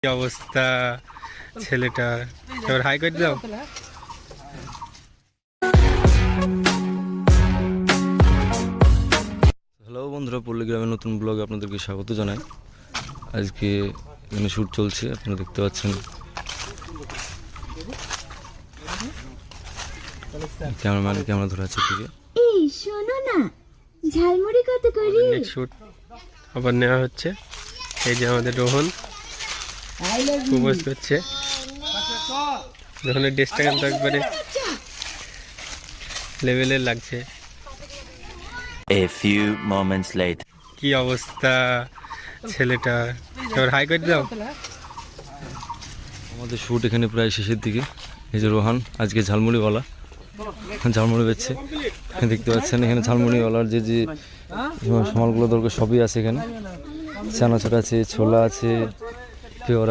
কি অবস্থা ছেলেটার, এবার হাই করে দাও। হ্যালো বন্ধুরা, পল্লী গ্রামের নতুন ব্লগে আপনাদেরকে স্বাগত জানাই। আজকে এখানে শ্যুট চলছে, আপনারা দেখতে পাচ্ছেন। ক্যামেরাম্যান ক্যামেরা ধরে আছে দিকে। এই শোনো না, ঝালমুড়ি কত করি? নেক্সট শুট আবার নেওয়া হচ্ছে। এই যে আমাদের রোহন প্রপোজ করছে। রোহনের ড্রেসটা কিন্তু একবারে লেভেলের লাগছে। A few moments later. কি অবস্থা ছেলেটার, এবার হাই করে দাও। আমাদের শ্যুট এখানে প্রায় শেষের দিকে। এই যে রোহান আজকে ঝালমুড়িওয়ালা, ঝালমুড়ি বেচছে। দেখতে পাচ্ছেন এখানে ঝালমুড়িওয়ালার যে যে সামানগুলো দরকার সবই আছে এখানে। চানাচুর আছে, ছোলা আছে, পেয়ারা